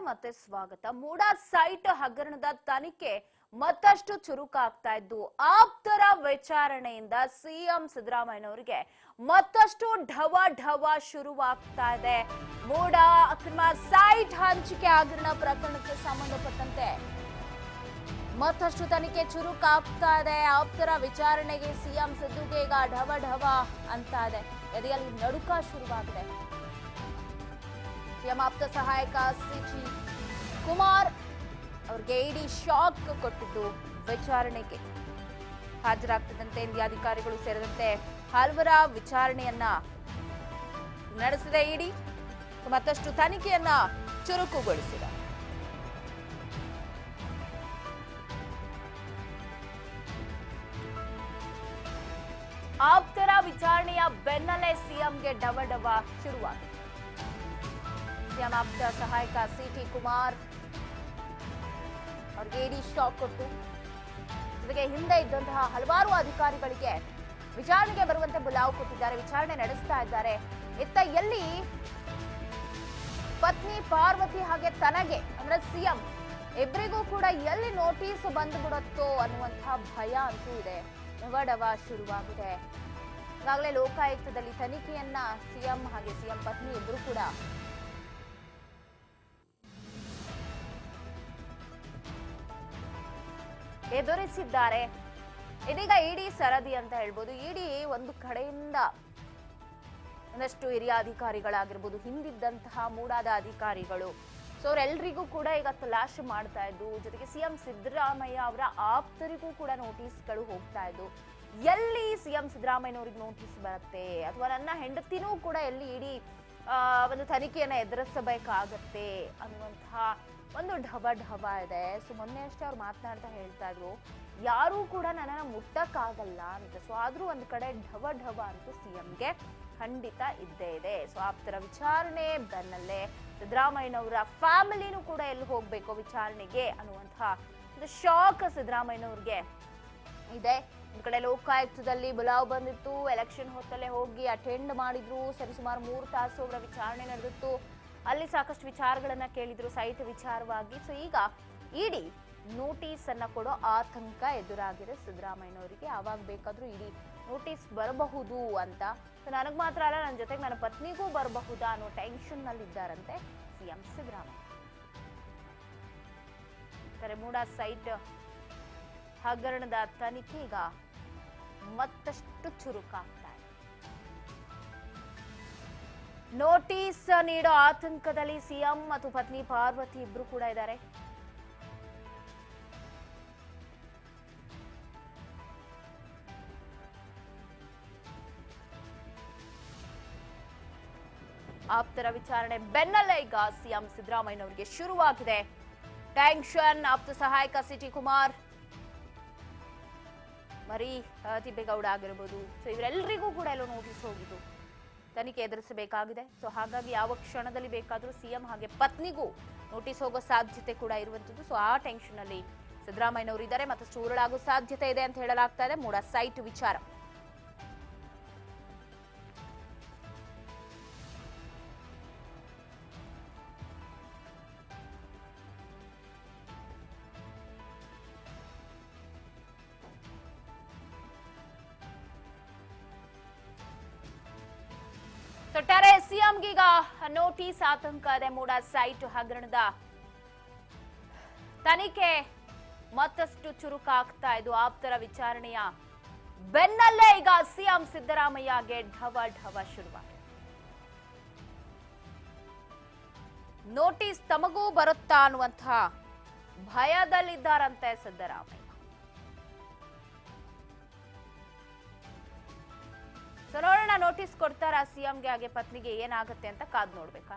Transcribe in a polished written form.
ಮತ್ತೆ ಸ್ವಾಗತ. ಮೂಡಾ ಸೈಟ್ ಹಗರಣದ ತನಿಖೆ ಮತ್ತಷ್ಟು ಚುರುಕಾಗ್ತಾ ಇದ್ದು ಆಪ್ತರ ವಿಚಾರಣೆಯಿಂದ ಸಿಎಂ ಸಿದ್ದರಾಮಯ್ಯನವರಿಗೆ ಮತ್ತಷ್ಟು ಢವ ಶುರುವಾಗ್ತಾ ಇದೆ. ಮೂಡಾ ಅಕ್ರಮ ಸೈಟ್ ಹಂಚಿಕೆ ಹಗರಣ ಪ್ರಕರಣಕ್ಕೆ ಸಂಬಂಧಪಟ್ಟಂತೆ ಮತ್ತಷ್ಟು ತನಿಖೆ ಚುರುಕಾಗ್ತಾ ಇದೆ. ಆಪ್ತರ ವಿಚಾರಣೆಗೆ ಸಿಎಂ ಸಿದ್ದುಗೆ ಈಗ ಢವ ಅಂತ ಇದೆ. ಎದೆಯಲ್ಲಿ ನಡುಕ ಶುರುವಾಗಿದೆ. ಸಿಎಂ ಆಪ್ತ ಸಹಾಯಕ ಸಿಟಿ ಕುಮಾರ್ ಅವರಿಗೆ ಇಡಿ ಶಾಕ್ ಕೊಟ್ಟಿದ್ದು ವಿಚಾರಣೆಗೆ ಹಾಜರಾಗ್ತಿದ್ದಂತೆ ಇಂಡಿ ಅಧಿಕಾರಿಗಳು ಸೇರಿದಂತೆ ಹಲವರ ವಿಚಾರಣೆಯನ್ನ ನಡೆಸಿದೆ. ಇಡಿ ಮತ್ತಷ್ಟು ತನಿಖೆಯನ್ನ ಚುರುಕುಗೊಳಿಸಿದೆ. ಆಪ್ತರ ವಿಚಾರಣೆಯ ಬೆನ್ನಲ್ಲೇ ಸಿಎಂಗೆ ಢವ ಶುರುವಾಗಿದೆ. ಸಿಎಂ ಆಪ್ತ ಸಹಾಯಕ ಸಿಟಿ ಕುಮಾರ್ ಅವರಿಗೆ ಇಡಿ ಶಾಕ್ ಕೊಟ್ಟು ಜೊತೆಗೆ ಹಿಂದೆ ಇದ್ದಂತಹ ಹಲವಾರು ಅಧಿಕಾರಿಗಳಿಗೆ ವಿಚಾರಣೆಗೆ ಬರುವಂತೆ ಬುಲಾವ್ ಕೊಟ್ಟಿದ್ದಾರೆ. ವಿಚಾರಣೆ ನಡೆಸ್ತಾ ಇದ್ದಾರೆ. ಇತ್ತ ಎಲ್ಲಿ ಪತ್ನಿ ಪಾರ್ವತಿ ಹಾಗೆ ತನಗೆ ಅಂದ್ರೆ ಸಿಎಂ ಇಬ್ಬರಿಗೂ ಕೂಡ ಎಲ್ಲಿ ನೋಟಿಸ್ ಬಂದ್ಬಿಡುತ್ತೋ ಅನ್ನುವಂತಹ ಭಯ ಅಂತೂ ಇದೆ. ಢವ ಶುರುವಾಗಿದೆ. ಈಗಾಗಲೇ ಲೋಕಾಯುಕ್ತದಲ್ಲಿ ತನಿಖೆಯನ್ನ ಸಿಎಂ ಹಾಗೆ ಸಿಎಂ ಪತ್ನಿ ಇಬ್ಬರು ಕೂಡ ಎದುರಿಸಿದ್ದಾರೆ. ಇದೀಗ ಇಡಿ ಸರದಿ ಅಂತ ಹೇಳ್ಬೋದು. ಇಡಿ ಒಂದು ಕಡೆಯಿಂದ ಒಂದಷ್ಟು ಹಿರಿಯ ಅಧಿಕಾರಿಗಳಾಗಿರ್ಬೋದು, ಹಿಂದಿದ್ದಂತಹ ಮೂಡಾದ ಅಧಿಕಾರಿಗಳು, ಸೊ ಅವರೆಲ್ಲರಿಗೂ ಕೂಡ ಈಗ ತಲಾಶೆ ಮಾಡ್ತಾ ಇದ್ದು, ಜೊತೆಗೆ ಸಿಎಂ ಸಿದ್ದರಾಮಯ್ಯ ಅವರ ಆಪ್ತರಿಗೂ ಕೂಡ ನೋಟಿಸ್ಗಳು ಹೋಗ್ತಾ ಇದ್ದು. ಎಲ್ಲಿ ಸಿಎಂ ಸಿದ್ದರಾಮಯ್ಯನವ್ರಿಗೆ ನೋಟಿಸ್ ಬರುತ್ತೆ ಅಥವಾ ನನ್ನ ಹೆಂಡತಿನೂ ಕೂಡ ಎಲ್ಲಿ ಇಡಿ ಒಂದು ತನಿಖೆಯನ್ನ ಎದುರಿಸಬೇಕಾಗತ್ತೆ ಅನ್ನುವಂತಹ ಒಂದು ಢವ ಇದೆ. ಸೊ ಮೊನ್ನೆ ಅಷ್ಟೇ ಅವ್ರು ಮಾತನಾಡ್ತಾ ಹೇಳ್ತಾ ಇದ್ರು, ಯಾರೂ ಕೂಡ ನನ್ನನ್ನ ಮುಟ್ಟಕ್ಕಾಗಲ್ಲ ಅಂತ. ಸೊ ಆದ್ರೂ ಒಂದ್ ಕಡೆ ಢವ ಅಂತೂ ಸಿಎಂಗೆ ಖಂಡಿತ ಇದ್ದೇ ಇದೆ. ಸೊ ಆಪ್ತರ ವಿಚಾರಣೆ ಬೆನ್ನಲ್ಲೇ ಸಿದ್ದರಾಮಯ್ಯನವರ ಫ್ಯಾಮಿಲಿನೂ ಕೂಡ ಎಲ್ಲಿ ಹೋಗ್ಬೇಕು ವಿಚಾರಣೆಗೆ ಅನ್ನುವಂತಹ ಒಂದು ಶಾಕ್ ಸಿದ್ದರಾಮಯ್ಯನವ್ರಿಗೆ ಇದೆ. ಒಂದ್ ಕಡೆ ಲೋಕಾಯುಕ್ತದಲ್ಲಿ ಬುಲಾವ್ ಬಂದಿತ್ತು. ಎಲೆಕ್ಷನ್ ಹೊತ್ತಲ್ಲೇ ಹೋಗಿ ಅಟೆಂಡ್ ಮಾಡಿದ್ರು. ಸರಿಸುಮಾರು 3 ತಾಸು ಅವರ ವಿಚಾರಣೆ ನಡೆದಿತ್ತು. ಅಲ್ಲಿ ಸಾಕಷ್ಟು ವಿಚಾರಗಳನ್ನ ಕೇಳಿದ್ರು ಸೈಟ್ ವಿಚಾರವಾಗಿ. ಸೊ ಈಗ ಇಡಿ ನೋಟಿಸ್ ಅನ್ನ ಕೊಡೋ ಆತಂಕ ಎದುರಾಗಿದೆ ಸಿದ್ದರಾಮಯ್ಯನವರಿಗೆ. ಆವಾಗ ಬೇಕಾದ್ರೂ ಇಡಿ ನೋಟಿಸ್ ಬರಬಹುದು ಅಂತ. ಸೊ ನನಗ್ ಮಾತ್ರ ಅಲ್ಲ, ನನ್ನ ಜೊತೆಗೆ ನನ್ನ ಪತ್ನಿಗೂ ಬರಬಹುದಾ ಅನ್ನೋ ಟೆನ್ಷನ್ ನಲ್ಲಿ ಇದ್ದಾರಂತೆ ಸಿಎಂ ಸಿದ್ದರಾಮಯ್ಯ. ಮೂಡಾ ಸೈಟ್ ಹಗರಣದ ತನಿಖೆ ಈಗ ಮತ್ತಷ್ಟು ಚುರುಕಾಗ್ತಾ ಇದೆ. ನೋಟಿಸ್ ನೀಡೋ ಆತಂಕದಲ್ಲಿ ಸಿಎಂ ಮತ್ತು ಪತ್ನಿ ಪಾರ್ವತಿ ಇಬ್ರು ಕೂಡ ಇದ್ದಾರೆ. ಆಪ್ತರ ವಿಚಾರಣೆ ಬೆನ್ನಲ್ಲೇ ಈಗ ಸಿಎಂ ಸಿದ್ದರಾಮಯ್ಯನವರಿಗೆ ಶುರುವಾಗಿದೆ ಟೆನ್ಷನ್. ಆಪ್ತ ಸಹಾಯಕ ಸಿಟಿ ಕುಮಾರ್, ಮರಿ ತಿಬ್ಬೇಗೌಡ ಆಗಿರ್ಬೋದು, ಸೊ ಇವರೆಲ್ಲರಿಗೂ ಕೂಡ ಎಲ್ಲೋ ನೋಟಿಸ್ ಹೋಗಿದ್ದು ತನಿಖೆ ಎದುರಿಸಬೇಕಾಗಿದೆ. ಸೊ ಹಾಗಾಗಿ ಯಾವ ಕ್ಷಣದಲ್ಲಿ ಬೇಕಾದ್ರೂ ಸಿಎಂ ಹಾಗೆ ಪತ್ನಿಗೂ ನೋಟಿಸ್ ಹೋಗೋ ಸಾಧ್ಯತೆ ಕೂಡ ಇರುವಂತದ್ದು. ಸೊ ಆ ಟೆನ್ಷನ್ ಅಲ್ಲಿ ಸಿದ್ದರಾಮಯ್ಯನವರು ಇದ್ದಾರೆ. ಮತ್ತಷ್ಟು ಉರುಳಾಗೋ ಸಾಧ್ಯತೆ ಇದೆ ಅಂತ ಹೇಳಲಾಗ್ತಾ ಇದೆ. ಮೂಡಾ ಸೈಟ್ ವಿಚಾರ ಒಟ್ಟಾರೆ ಸಿಎಂಗೀಗ ನೋಟಿಸ್ ಆತಂಕ ಇದೆ. ಮೂಡಾ ಸೈಟ್ ಹಗರಣದ ತನಿಖೆ ಮತ್ತಷ್ಟು ಚುರುಕಾಗ್ತಾ ಇದ್ದು ಆಪ್ತರ ವಿಚಾರಣೆಯ ಬೆನ್ನಲ್ಲೇ ಈಗ ಸಿಎಂ ಸಿದ್ದರಾಮಯ್ಯಗೆ ಢವ ಶುರುವಾಗಿದೆ. ನೋಟಿಸ್ ತಮಗೂ ಬರುತ್ತಾ ಅನ್ನುವಂತಹ ಭಯದಲ್ಲಿದ್ದಾರಂತೆ ಸಿದ್ದರಾಮಯ್ಯ. ನೋಡೋಣ ನೋಟಿಸ್ ಕೊಡ್ತಾರಾ ಸಿಎಂಗೆ ಹಾಗೆ ಪತ್ನಿಗೆ ಏನಾಗುತ್ತೆ ಅಂತ ಕಾದ್ ನೋಡ್ಬೇಕಾ.